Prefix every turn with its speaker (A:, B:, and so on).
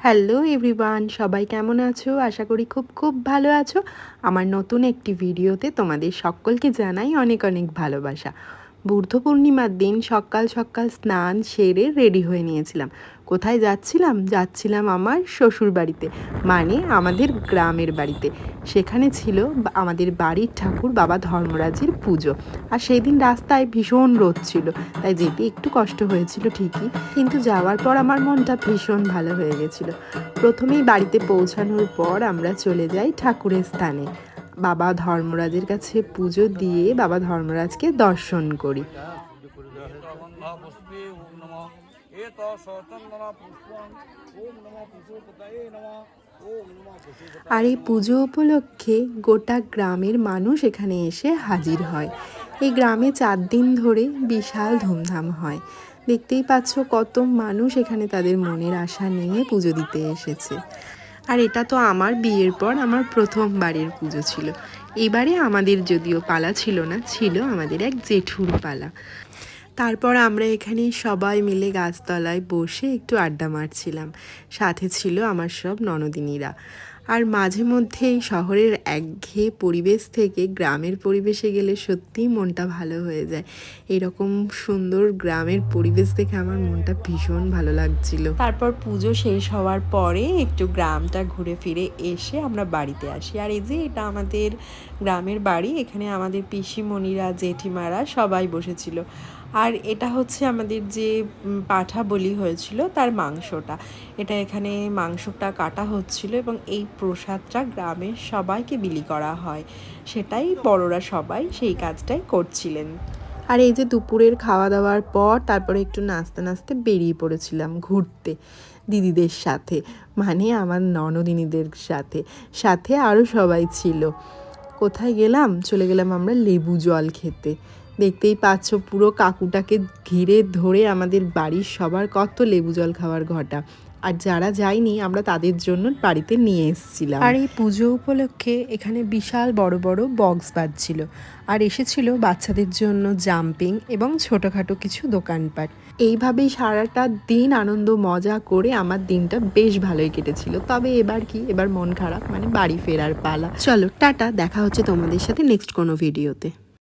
A: Hello everyone, সবাই কেমন আছো? আশা করি খুব খুব ভালো আছো। আমার নতুন একটি ভিডিওতে তোমাদের সকলকে জানাই অনেক অনেক ভালোবাসা। বুদ্ধ পূর্ণিমার দিন সকাল সকাল স্নান সেরে রেডি হয়ে নিয়েছিলাম। কোথায় যাচ্ছিলাম আমার শ্বশুর বাড়িতে, মানে আমাদের গ্রামের বাড়িতে। সেখানে ছিল আমাদের বাড়ির ঠাকুর বাবা ধর্মরাজের পুজো। আর সেই দিন রাস্তায় ভীষণ রোদ ছিল, তাই যেতে একটু কষ্ট হয়েছিল ঠিকই, কিন্তু যাওয়ার পর আমার মনটা ভীষণ ভালো হয়ে গেছিল। প্রথমেই বাড়িতে পৌঁছানোর পর আমরা চলে যাই ঠাকুরের স্থানে। বাবা ধর্মরাজের কাছে পুজো দিয়ে বাবা ধর্মরাজকে দর্শন করি। আর এই পুজো উপলক্ষে গোটা গ্রামের মানুষ এখানে এসে হাজির হয়। এই গ্রামে 4 দিন ধরে বিশাল ধুমধাম হয়। দেখতেই পাচ্ছ কত মানুষ এখানে তাদের মনের আশা নিয়ে পুজো দিতে এসেছে। আর এটা তো আমার বিয়ের পর আমার প্রথমবারের পুজো ছিল। এবারে আমাদের যদিও পালা ছিল না, ছিল আমাদের এক জেঠুর পালা। তারপর আমরা এখানে সবাই মিলে গাছতলায় বসে একটু আড্ডা মারছিলাম। সাথে ছিল আমার সব ননদিনীরা। আর মাঝে মধ্যে এই শহরের একঘেয়ে পরিবেশ থেকে গ্রামের পরিবেশে গেলে সত্যিই মনটা ভালো হয়ে যায়। এরকম সুন্দর গ্রামের পরিবেশ দেখে আমার মনটা ভীষণ ভালো লাগছিল। তারপর পুজো শেষ হওয়ার পরে একটু গ্রামটা ঘুরে ফিরে এসে আমরা বাড়িতে আসি। আর এই যে এটা আমাদের গ্রামের বাড়ি, এখানে আমাদের পিসিমণিরা জেঠিমারা সবাই বসেছিল। আর এটা হচ্ছে আমাদের যে পাঠা বলি হয়েছিল তার মাংসটা। এটা এখানে মাংসটা কাটা হচ্ছিল এবং এই প্রসাদটা গ্রামের সবাইকে বিলি করা হয়, সেটাই বড়রা সবাই সেই কাজটাই করছিলেন। আর এই যে দুপুরের খাওয়া দাওয়ার পর তারপরে একটু নাচতে নাচতে বেরিয়ে পড়েছিলাম ঘুরতে দিদিদের সাথে, মানে আমার ননদিনীদের সাথে। সাথে আরও সবাই ছিল। কোথায় গেলাম? চলে গেলাম আমরা লেবু জল খেতে। দেখতেই পাচ্ছ পুরো কাকুটাকে ঘিরে ধরে আমাদের বাড়ির সবার কত লেবু জল খাওয়ার ঘটা। আর যারা যায়নি আমরা তাদের জন্য বাড়িতে নিয়ে এসেছিলাম। আর এই পুজো উপলক্ষে এখানে বিশাল বড় বড় বক্স বাজছিল। আর এসেছিল বাচ্চাদের জন্য জাম্পিং এবং ছোটোখাটো কিছু দোকানপাট। এইভাবেই সারাটা দিন আনন্দ মজা করে আমার দিনটা বেশ ভালোই কেটেছিল। তবে এবার মন খারাপ, মানে বাড়ি ফেরার পালা। চলো টাটা, দেখা হচ্ছে তোমাদের সাথে নেক্সট কোনো ভিডিওতে।